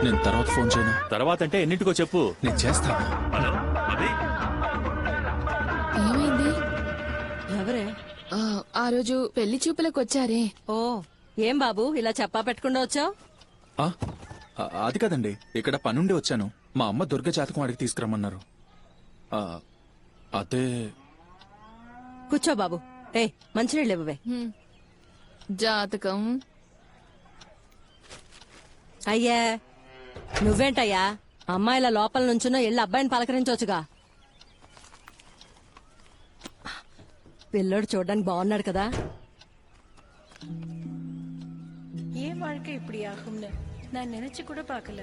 నేను తర్వాత ఫోన్ చేయను. తర్వాత అంటే ఎన్నింటికో చెప్పు. నేను చేస్తాను. హలో అభి. ఏమైంది? ఎవరే? ఆ రోజు పెళ్లి చూపులకు వచ్చారే. ఓ, ఏం బాబు ఇలా చెప్పా పెట్టకుండా వచ్చావు? అది కదండి, ఇక్కడ పనుండి వచ్చాను. మా అమ్మ దుర్గ జాతకం అడిగి తీసుకురమ్మన్నారు. ఆ, అదే. కూర్చో బాబు. ఏ మంచినీళ్ళు ఇవ్వవే. జాతకం. అయ్యా నువ్వేంటయ్యా అమ్మాయిల లోపల నుంచునో ఎల్లు అబ్బాయిని పలకరించవచ్చుగా. పిల్లోడు చూడడానికి బాగున్నాడు కదా. என் வாழ்க்கை இப்படி ஆகும்னு நான் நினைச்சு கூட பார்க்கல.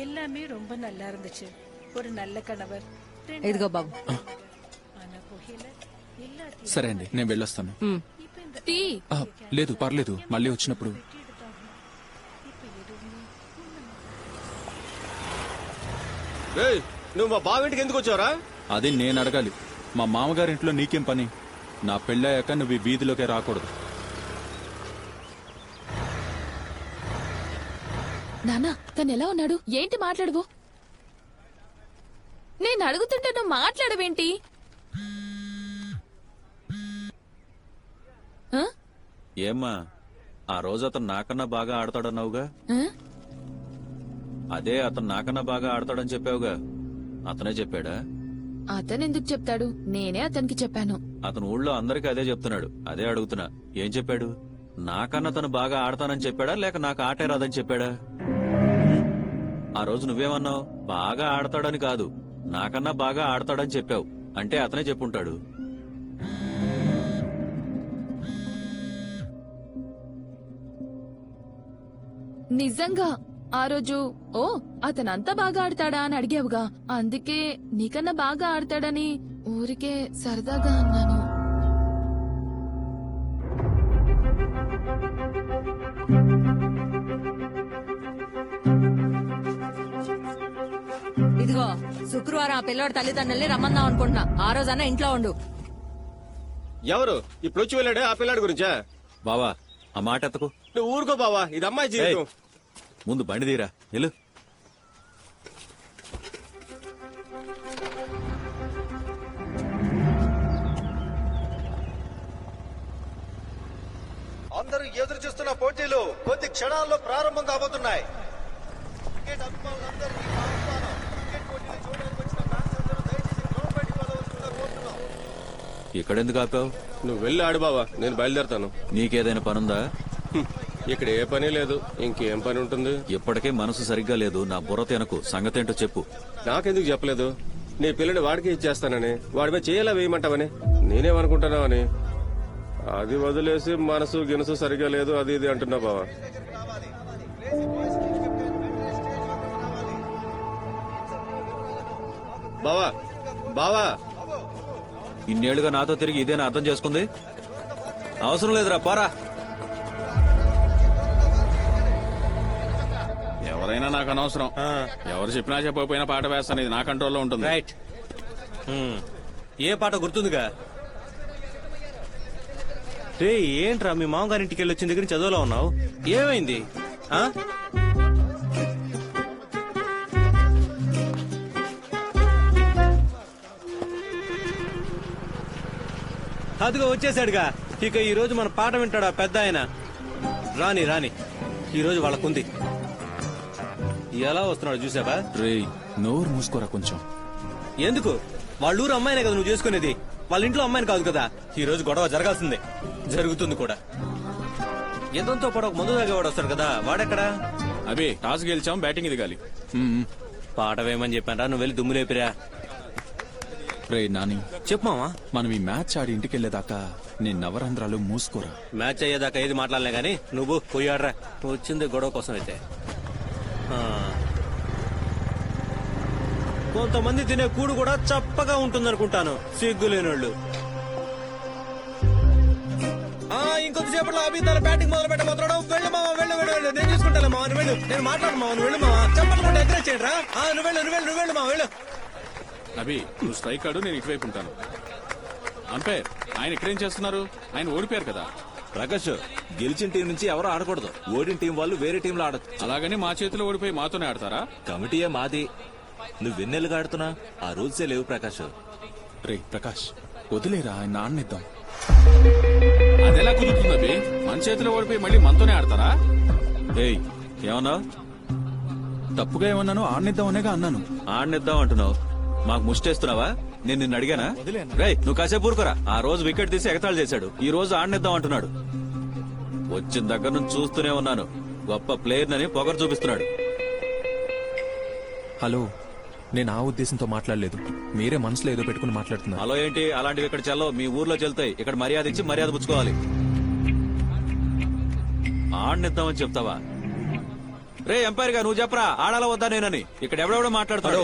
எல்லாமே ரொம்ப நல்லா இருந்துச்சு. ஒரு நல்ல கணவர். ఇదిగో బాబు. ஆனா புகையில எல்லாத்தையும் సరే అండి, నేను వెళ్ళొస్తాను. టీ. లేదు పర్లేదు, మళ్ళీ వచ్చినప్పుడు. నువ్వు మా బావింటికి ఎందుకు వచ్చావరా? అది నేను అడగాలి. మా మామగారింట్లో నీకేం పని? నా పెళ్ళయ్యాక నువ్వు ఈ వీధిలోకే రాకూడదు. నానా, తను ఎలా ఉన్నాడు? ఏంటి మాట్లాడవు? నేను అడుగుతుంటే నువ్వు మాట్లాడవేంటి? ఆ? ఏమ్మా, ఆ రోజు అతను నాకన్నా బాగా ఆడతాడన్నావుగా. ఆ? అదే అతను నాకన్నా బాగా ఆడతాడని చెప్పావుగా. అతనే చెప్పాడా? అతను ఎందుకు చెప్తాడు? నేనే అతనికి చెప్పాను. అతను ఊళ్ళో అందరికీ అదే చెప్తున్నాడు. అదే అడుగుతున్నా, ఏం చెప్పాడు? నాకన్నా తను బాగా ఆడతానని చెప్పాడా, లేక నాకు ఆటే రాదని చెప్పాడా? ఆ రోజు నువ్వేమన్నావు? బాగా ఆడతాడని కాదు, నాకన్నా బాగా ఆడతాడని చెప్పావు. అంటే అతనే చెప్పుంటాడు. నిజంగా ఆ రోజు అతనంతా బాగా ఆడతాడా అని అడిగావుగా, అందుకే నీకన్నా బాగా ఆడతాడని ఊరికే సరదాగా అన్నాను. ఇదిగో శుక్రవారం ఆ పిల్లోడి తల్లిదండ్రుల్ని రమ్మందాం అనుకుంటున్నా. ఆ రోజన్నా ఇంట్లో ఉండు. ఎవరు ఇప్పుడు వచ్చి వెళ్ళాడే ఆ పిల్లాడి గురించా? బావా, ఆ మాట ఎత్తకు. నువ్వు ఊరుకో బావా, ఇది అమ్మాయి జీవితం. ముందు బండి తీరా, వెళ్ళు. అందరూ ఎదురు చూస్తున్న పోటీలు కొద్ది క్షణాల్లో ప్రారంభం కాబోతున్నాయి. క్రికెట్ అభిమానులందరికీ మా ఆహ్వానం. క్రికెట్ పోటీలు చూడడానికి వచ్చిన ఫ్యాన్స్ అందరూ దయచేసి గ్రౌండ్ బయటికి వెళ్ళవలసిందిగా కోరుతున్నాం. ఇక్కడెందుకు ఆపావు? నువ్వు వెళ్ళి ఆడు బావా, నేను బయలుదేరతాను. నీకేదైనా పనుందా? ఇక్కడ ఏ పని లేదు, ఇంకేం పని ఉంటుంది? ఇప్పటికే మనసు సరిగ్గా లేదు. నా బుర్ర తినకు. సంగతేంటో చెప్పు. నాకెందుకు చెప్పలేదు? నీ పిల్లని వాడికి ఇచ్చేస్తానని, వాడి మీద చేయాలా వేయమంటావని. నేనేమనుకుంటున్నావని. అది వదిలేసి మనసు గినసు సరిగ్గా లేదు అది ఇది అంటున్నా బావా. బావా బావా, ఇన్నేళ్లుగా నాతో తిరిగి ఇదేనా అర్థం చేసుకుంది? అవసరం లేదురా, పోరా. ఎవరైనా నాకు అనవసరం. ఎవరు చెప్పినా చెప్పకపోయినా పాట వేస్తాను. ఇది నా కంట్రోల్లో ఉంటుంది. రైట్. ఏ పాట గుర్తుందిగా? రే, ఏంట్రా మీ మామగారింటికి వెళ్ళి వచ్చిన దగ్గర చదువులో ఉన్నావు? ఏమైంది? అదిగో వచ్చేసాడుగా. ఇక ఈ రోజు మన పాట వింటాడా పెద్ద ఆయన. రాని రాని, ఈ రోజు వాళ్ళకుంది. ఎలా వస్తున్నాడు చూసావా? రేయ్, నోరు మూసుకోరా కొంచెం. ఎందుకు? వాళ్ళ ఊరు అమ్మాయినే కదా నువ్వు చేసుకునేది, వాళ్ళ ఇంట్లో అమ్మాయిని కాదు కదా. ఈ రోజు గొడవ జరగాల్సిందే, జరుగుతుంది కూడా. ఎంతో పాటు ఒక మందు తాగేవాడు వస్తాడు కదా, వాడెక్కడా? అబే, టాస్ గెలిచాం, బ్యాటింగ్ దిగాలి. పాట వేయమని చెప్పాను రా, నువ్వు వెళ్ళి దుమ్ము లేపిరా. రే నాని, చెప్పమావా, మనం ఈ మ్యాచ్ ఆడి ఇంటికి వెళ్లేదాకా నేను నవరంధ్రాలు మూసుకోరా. మ్యాచ్ అయ్యేదాకా ఏది మాట్లాడలే గానీ నువ్వు పోయాడ్రా. వచ్చింది గొడవ కోసం అయితే. కొంతమంది తినే కూడు కూడా చప్పగా ఉంటుందనుకుంటాను, సిగ్గులేనోళ్ళు. ఇంకొద్దిసేపట్లో అభితాల బ్యాటింగ్ మొదలు పెట్టబోతున్నాడు. వెళ్ళు మావా, వెళ్ళు వెళ్ళు వెళ్ళు, నేను చూసుకుంటాను మావా, నువ్వు వెళ్ళు. నేను మాట్లాడు మావా, నువ్వు వెళ్ళు మావా. చెప్పకుండా ఎంకరేజ్ చేయరా. నువ్వు వెళ్ళు, నువ్వు వెళ్ళు, నువ్వు వెళ్ళు మావా, వెళ్ళు. అభి, నువ్వు స్ట్రైక్ ఆడు, నేను ఇటువైపు ఉంటాను. అంపైర్, ఆయన ఇక్కడేం చేస్తున్నారు? ఆయన ఓడిపోయారు కదా. ప్రకాష్ గెలిచిన టీం నుంచి ఎవరు ఆడకూడదు. ఓడిన టీం వాళ్ళు వేరే టీంలో ఆడచ్చు. అలాగని మా చేతిలో ఓడిపోయి మాతోనే ఆడతారా? కమిటీయే మాది. నువ్వు వెన్నెలుగా ఆడుతున్నా ఆ రూల్సే లేవు ప్రకాష్. రే ప్రకాష్ వదిలేరా ఆయన ఆడనిద్దాం. అదెలా కుదురుతుంది? మన చేతిలో ఓడిపోయి మళ్ళీ మనతోనే ఆడతారా? ఏయ్ ఏమన్నా తప్పుగా ఏమన్నాను? ఆడనిద్దాం అనేగా అన్నాను. ఆడనిద్దాం అంటున్నావు, మాకు ముష్టేస్తున్నావా? నేను నిన్ను అడిగానా? రేయ్ నువ్వు కాసేపు ఊరుకోరా. ఆ రోజు వికెట్ తీసి ఎగతాళి చేశాడు, ఈ రోజు ఆడనిద్దాం అంటున్నాడు. వచ్చిన దగ్గర నుంచి చూస్తూనే ఉన్నాను, గొప్ప ప్లేయర్ నని పొగరు చూపిస్తున్నాడు. హలో, నేను ఆ ఉద్దేశంతో మాట్లాడలేదు. మీరే మనసులో ఏదో పెట్టుకుని మాట్లాడుతున్నారు. హలో ఏంటి? అలాంటివి ఇక్కడ చెల్లవు, మీ ఊర్లో చెల్తాయి. ఇక్కడ మర్యాద ఇచ్చి మర్యాద పుచ్చుకోవాలి. ఆడనిద్దామని చెప్తావా? రే ఎంపైర్ గా నువ్వు చెప్పరా, ఆడాలా వద్దా నేనని? ఇక్కడ ఎవడెవడో మాట్లాడతాడు.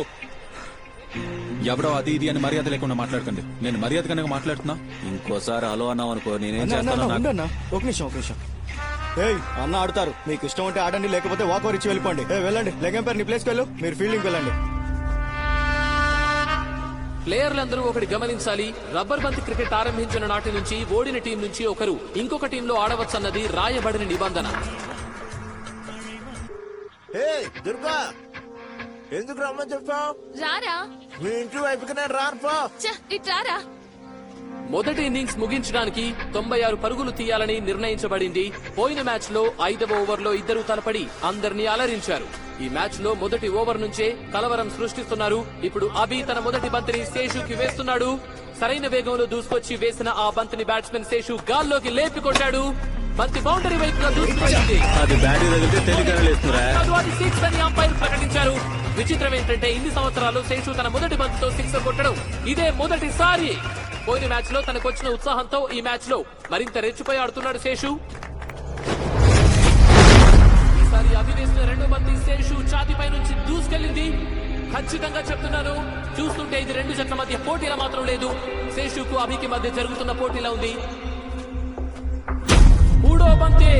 ఎవడో అది ఇది అని మర్యాద లేకుండా మాట్లాడకండి. నేను మర్యాద కనుక మాట్లాడుతున్నా. ఇంకోసారి హలో అన్నావు అనుకో, నేనేం చేస్తాను? ఒక నిమిషం. ఏయ్ అన్న ఆడతారు, మీకు ఇష్టం ఉంటే ఆడండి, లేకపోతే వాక్ ఓవర్ ఇచ్చి వెళ్ళిపోండి. వెళ్ళండి, లెగ్ ఎంపైర్ నీ ప్లేస్కి వెళ్ళు, మీరు ఫీల్డింగ్ వెళ్ళండి. ప్లేయర్లందరూ ఒకటి గమనించాలి. రబ్బర్ బంతి క్రికెట్ ఆరంభించిన నాటి నుంచి ఓడిన టీం నుంచి ఒకరు ఇంకొక టీంలో ఆడవచ్చన్నది రాయబడిన నిబంధన. దుర్గా ఎందుకు రమ్మని చెప్పావు? రారా మీ ఇంటి వైపుకి నేను రానుపో. ఇట్రారా. మొదటి ఇన్నింగ్స్ ముగించడానికి 96 పరుగులు తీయాలని నిర్ణయించబడింది. పోయిన మ్యాచ్ లో 5వ ఓవర్లో ఇద్దరు తలపడి అందరినీ అలరించారు. ఈ మ్యాచ్ లో మొదటి ఓవర్ నుంచే కలవరం సృష్టిస్తున్నారు. ఇప్పుడు అభి తన మొదటి బంతిని శేషుకి వేస్తున్నాడు. సరైన వేగంలో దూసుకొచ్చి వేసిన ఆ బంతిని బ్యాట్స్మెన్ శేషు గాల్లోకి లేపి కొట్టాడు. బంతి బౌండరీ వైపుగా దూసుకుపోయింది. అది బ్యాటరీ తగిలితే తెలియకనే లేస్తురా. అది సిక్స్ అని అంపైర్ ప్రకటించారు. విచిత్రం ఏంటంటే ఇన్ని సంవత్సరాలు శేషు తన మొదటి బంతితో సిక్సర్ కొట్టడం ఇదే మొదటిసారి. పోయిన మ్యాచ్ లో తనకొచ్చిన ఉత్సాహంతో ఈ మ్యాచ్ లో మరింత రెచ్చిపోయి ఆడుతున్నాడు శేషు. ఈసారి అభి వేసిన రెండో బంతి శేషు ఛాతీపై నుంచి దూసుకెళ్లింది. ఖచ్చితంగా చెప్తున్నాను, చూస్తుంటే ఇది రెండు జట్ల మధ్య పోటీలా మాత్రం లేదు, శేషుకు అభికి మధ్య జరుగుతున్న పోటీలా ఉంది. మూడో బంతి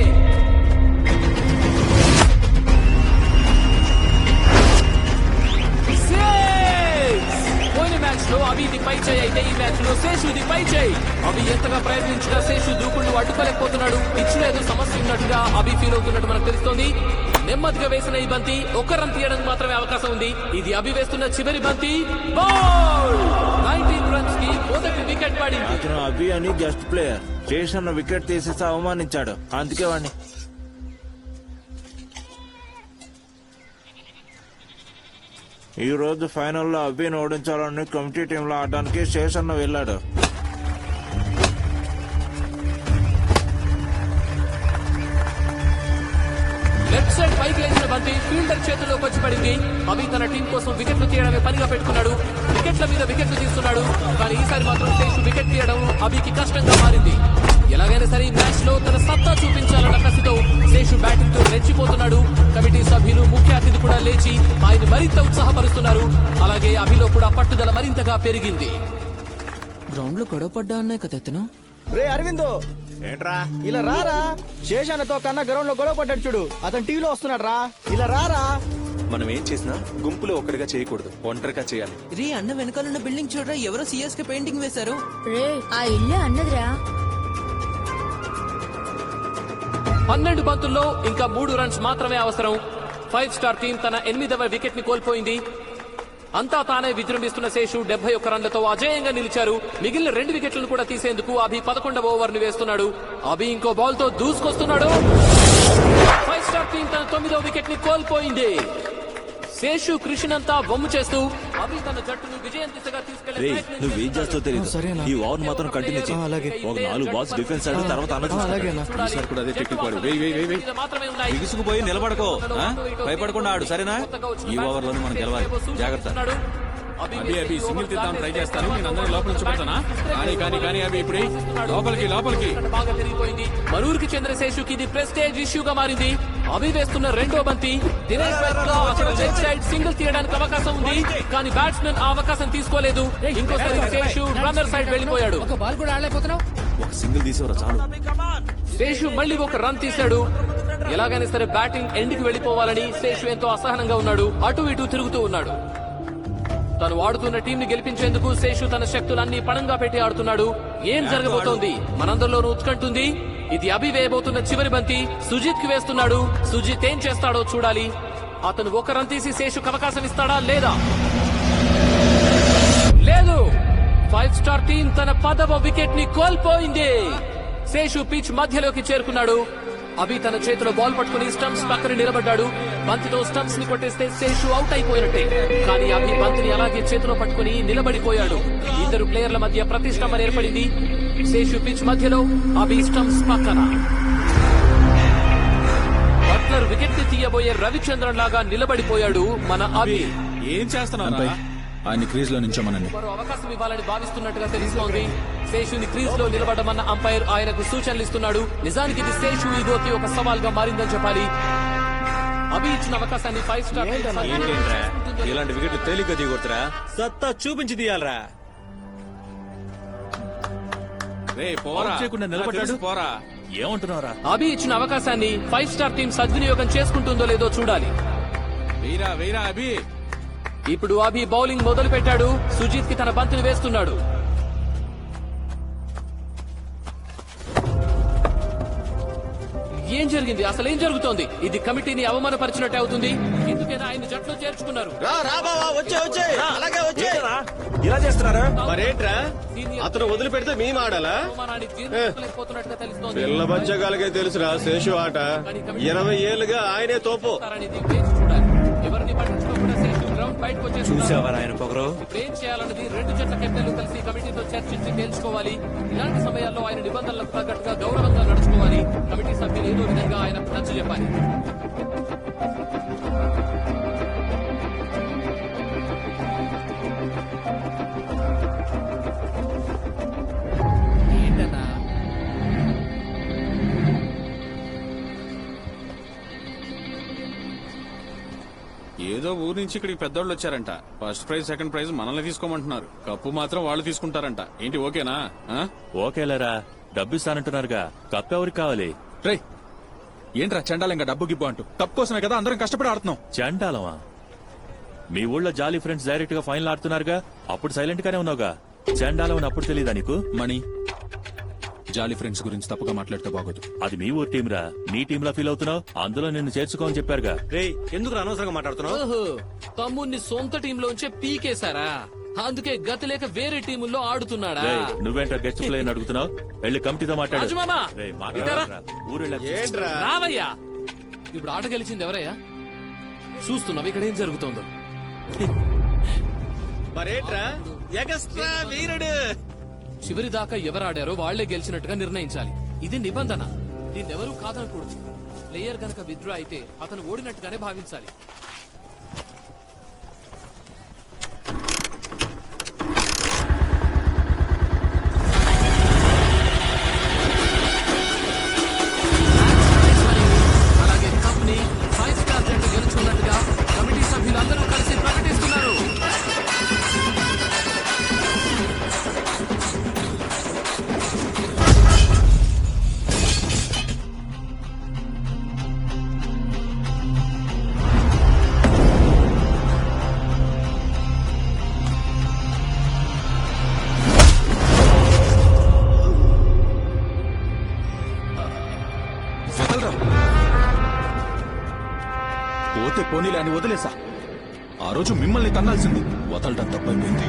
పోయిన మ్యాచ్ లో అభిది పై చేయి అయితే ఈ మ్యాచ్ లో శేషుది పై చేయి. అభి ఎంతగా ప్రయత్నించినా శేషు దూకుళ్లు అడ్డుకోలేకపోతున్నాడు. పిచ్చులో ఏదో సమస్య ఉన్నట్టుగా అభి ఫీల్ అవుతున్నట్టు మనకు తెలుస్తోంది. నెమ్మదిగా వేసిన ఈ బంతి ఒక్క రన్ తీయడానికి మాత్రమే అవకాశం ఉంది. ఇది అభి వేస్తున్న చివరి బంతి. 19 రన్స్ కి మొదటి వికెట్ పడింది. అతను అభి అని గెస్ట్ ప్లేయర్. శేషన్న వికెట్ తీసేసి అవమానించాడు, అందుకే వాడిని. ఈ రోజు ఫైనల్లో అభిని ఓడించాలని కమిటీ టీంలో ఆడడానికి శేషన్న వెళ్ళాడు. లెఫ్ట్ సైడ్ పైకి లేచిన బంతి ఫీల్డర్ చేతుల్లోకి వచ్చి పడింది. అభి తన టీం కోసం వికెట్లు తీయడమే పనిగా పెట్టుకున్నాడు. వికెట్ల మీద వికెట్లు తీస్తున్నాడు. కానీ ఈసారి మాత్రం శేషు వికెట్ తీయడం అభికి కష్టంగా మారింది. ఎలాగైనా సరే ఈ మ్యాచ్ లో తన సత్తా చూపించాలన్న కసితో శేషు బ్యాటింగ్ తో రెచ్చిపోతున్నాడు. కమిటీ సభ్యులు, ముఖ్య అతిథి కూడా లేచి ఆయన మరింత ఉత్సాహపరుస్తున్నారు. అలాగే అభిలో కూడా పట్టుదల మరింతగా పెరిగింది. గ్రౌండ్ లో గొడవ పడ్డా అన్నాయి కదా అతను. రే అరవిందో, ఏంట్రా ఇలా రారా. శేషాన్నతో కన్నా గ్రౌండ్ లో గొడవ పడ్డాడు చూడు, అతను టీవీలో వస్తున్నాడు రా. ఇలా రారా. మనం ఏం చేసినా గుంపులో ఒక్కడిగా చేయకూడదు, ఒంటరిగా చేయాలి. రీ అన్న వెనకాలన్న బిల్డింగ్ చూడరా, ఎవరో సిఎస్ కి పెయింటింగ్ వేశారు. రే ఆ ఇల్లే అన్నదిరా. 12 బంతుల్లో ఇంకా 3 రన్స్ మాత్రమే అవసరం. 5 స్టార్ టీం తన 8వ వికెట్ ని కోల్పోయింది. అంతా తానే విజృంభిస్తున్న శేషు 71 రన్లతో అజేయంగా నిలిచారు. మిగిలిన 2 వికెట్లను కూడా తీసేందుకు అభి 11వ ఓవర్ ను వేస్తున్నాడు. అభి ఇంకో బాల్ తో దూసుకొస్తున్నాడు. 5 స్టార్ టీం తన 9వ వికెట్ ని కోల్పోయింది. శేషు కృషినంతా బొమ్ము చేస్తూ అభి తన జట్టును విజయం దిశగా రే నువ్వేం చేస్తావు తెలియదు, ఈ ఓవర్ మాత్రం కంటిన్యూ చేయి. ఒక 4 బాల్స్ డిఫెన్స్ ఆడి తర్వాత ఈసారి కూడా అదే టెక్నిక్ వాడు. బిగుసుకుపోయి నిలబడకో, భయపడకుండా ఆడు, సరేనా? ఈ ఓవర్ లోనే మనం గెలవాలి, జాగ్రత్త. అభి అభి సింగిల్ తీద్దాం ట్రై చేస్తాను. నేను అందరినీ లోపల నుంచి పెడతానా? కానీ అభి ఇప్పుడు లోపలికి బాగా పెరిగిపోయింది. మరూరికి చెందిన శేషుకి ఇది ప్రెస్టేజ్ ఇష్యూగా మారింది. అభి వేస్తున్న రెండో బంతి దినేష్ వైపుగా అక్కడ లెగ్ సైడ్ సింగిల్ తీయడానికి అవకాశం ఉంది. కానీ బ్యాట్స్మెన్ ఆ అవకాశం తీసుకోలేదు. ఇంకోసారి శేషు రన్నర్ సైడ్ వెళ్లిపోయాడు. ఒక సింగిల్ తీసేవరా చాలు. శేషు మళ్ళీ ఒక రన్ తీశాడు. ఎలాగైనా సరే బ్యాటింగ్ ఎండ్ కి వెళ్లిపోవాలని శేషు ఎంతో అసహనంగా ఉన్నాడు. అటు ఇటు తిరుగుతూ ఉన్నాడు. తను ఆడుతున్న టీం ని గెలిపించేందుకు శేషు తన శక్తులన్నీ పణంగా పెట్టి ఆడుతున్నాడు. ఏం జరగబోతోంది? మనందరిలోనూ ఉత్కంఠ ఉంది. ఇది అభి వేయబోతున్న చివరి బంతి సుజిత్ కి వేస్తున్నాడు. సుజిత్ ఏం చేస్తాడో చూడాలి. అతను ఒక రన్ తీసి శేషుకు అవకాశం ఇస్తాడా లేదా? లేదు. 5 స్టార్ టీం తన 10వ వికెట్ ని కోల్పోయింది. శేషు పిచ్ మధ్యలోకి చేరుకున్నాడు. అభి తన చేతిలో బాల్ పట్టుకుని స్టంప్స్ పక్కన నిలబడ్డాడు. బంతితో స్టంప్స్ ని కొట్టేస్తే శేషు అవుట్ అయిపోయినట్టే. కానీ అభి బంతిని అలాగే చేతిలో పట్టుకుని నిలబడిపోయాడు. ఇద్దరు ప్లేయర్ల మధ్య ప్రతిష్టంభన ఏర్పడింది. శేషు పిచ్ మధ్యలో, అభి స్టంప్స్ పక్కన. బట్లర్ వికెట్ ని తీయబోయే రవిచంద్రన్ లాగా నిలబడిపోయాడు మన అభి. ఏం చేస్తున్నావు? అంపై ఆయన క్రీజ్ లో నించోమనండి. మరో అవకాశం ఇవ్వాలని భావిస్తున్నట్టుగా తెలుస్తోంది. శేషుని క్రీజ్ లో నిలబడమన్న అంపైర్ ఆయనకు సూచనలు ఇస్తున్నాడు. నిజానికి ఇది శేషు ఈగోకి ఒక సవాల్ గా మారిందని చెప్పాలి. అభి ఇచ్చిన అవకాశాన్ని 5 స్టార్ ఏంటేంట్రా ఇలాంటి వికెట్లు తేలిగ్గా దిగొడుతురా? సత్తా చూపించి తీయాలరా. పోరా చేయకుండా నిలబడ్డాడు. పోరా. ఏమంటున్నారా? అభి ఇచ్చిన అవకాశాన్ని 5 స్టార్ టీం సద్వినియోగం చేసుకుంటుందో లేదో చూడాలి. వెయ్యరా వెయ్యరా అభి. ఇప్పుడు అభి బౌలింగ్ మొదలు పెట్టాడు. సుజిత్ కి తన బంతిని వేస్తున్నాడు. ఏం జరిగింది? అసలు ఏం జరుగుతోంది? ఇది కమిటీని అవమానపరిచినట్టే అవుతుంది. ఎందుకైనా ఆయన జట్లో చేర్చుకున్నారు. ఇలా చేస్తున్నారా? మరేంట్రా అతను వదిలిపెడితే మేము ఆడాలా? అవమానాన్ని జీర్ణించుకోలేకపోతున్నట్టుగా తెలుస్తోంది. పిల్ల బచ్చగాలకే తెలుసురా శేషు ఆట. 20 ఏళ్లుగా ఆయనే తోపు. అనేది వేచి చూడాలి. ఎవరిని పట్టించుకోకుండా శేషు గ్రౌండ్ బయటకు వచ్చేస్తున్నారు. చూసావా ఆయన పొగరు? ఇప్పుడు ఏం చేయాలన్నది 2 జట్ల కెప్టెన్లు కలిసి కమిటీతో చర్చించి తేల్చుకోవాలి. ఇలాంటి సమయాల్లో ఆయన నిబంధనలకు తగ్గట్టుగా గౌరవంగా నడుచుకోవాలి. కమిటీ సభ్యులు ఏదో విధంగా ఆయనకు నచ్చ చెప్పాలి. ఏదో ఊరు నుంచి ఇక్కడికి పెద్దోళ్ళు వచ్చారంట. ఫస్ట్ ప్రైజ్ సెకండ్ ప్రైజ్ మనల్ని తీసుకోమంటున్నారు. కప్పు మాత్రం వాళ్ళు తీసుకుంటారంట. ఏంటి ఓకేనా? ఓకేలేరా, డబ్బు ఇస్తానంటున్నారుగా. కప్ ఎవరికి కావాలి? రే ఏంట్రా చండాలంగా డబ్బు గిబ్బు అంటూ? కప్ కోసమే కదా అందరం కష్టపడి ఆడుతున్నాం. చండాలమా? మీ ఊళ్ళో జాలీ ఫ్రెండ్స్ డైరెక్ట్ గా ఫైనల్ ఆడుతున్నారుగా. అప్పుడు సైలెంట్ గానే ఉన్నావుగా. చండాలం అని అప్పుడు తెలీదా నీకు? మణి, జాలీ ఫ్రెండ్స్ గురించి తప్పుగా మాట్లాడితే బాగోదు. అది మీ ఊరు టీం రా. నీ టీంలా ఫీల్ అవుతున్నావు. అందులో నిన్ను చేర్చుకోమని చెప్పారుగా. రే ఎందుకు అనవసరంగా మాట్లాడుతున్నావు? ఓహో, తమ్ముణ్ణి సొంత టీంలోంచే పీకేశారా? అందుకే గతి లేక వేరే టీముల్లో ఆడుతున్నాడా? రేయ్, నువ్వేంటా గెస్ట్ ప్లేయర్ అడుగుతున్నావు? వెళ్ళి కమిటీతో మాట్లాడు. రాజుమామా, రేయ్, ఇటారా? ఏంట్రా రావయ్యా. ఇప్పుడు ఆట గెలిచింది ఎవరయ్యా? చూస్తున్నావు ఇక్కడ ఏం జరుగుతోందో. మరేంట్రా ఎగస్ట్రా వీరుడు. చివరి దాకా ఎవరాడారో వాళ్లే గెలిచినట్టుగా నిర్ణయించాలి. ఇది నిబంధన. దీన్నెవరూ కాదనకూడదు. ప్లేయర్ గనక విత్డ్రా అయితే అతను ఓడినట్టుగానే భావించాలి. అలాగే కప్ ని 5 స్టార్ జట్టు గెలుచుకున్నట్టుగా కమిటీ సభ్యులందరూ కలిసి ప్రకటిస్తున్నారు. పోతే పోనీలే అని వదిలేసా. ఆ రోజు మిమ్మల్ని తన్నాల్సింది. వదలడం తప్పైపోయింది.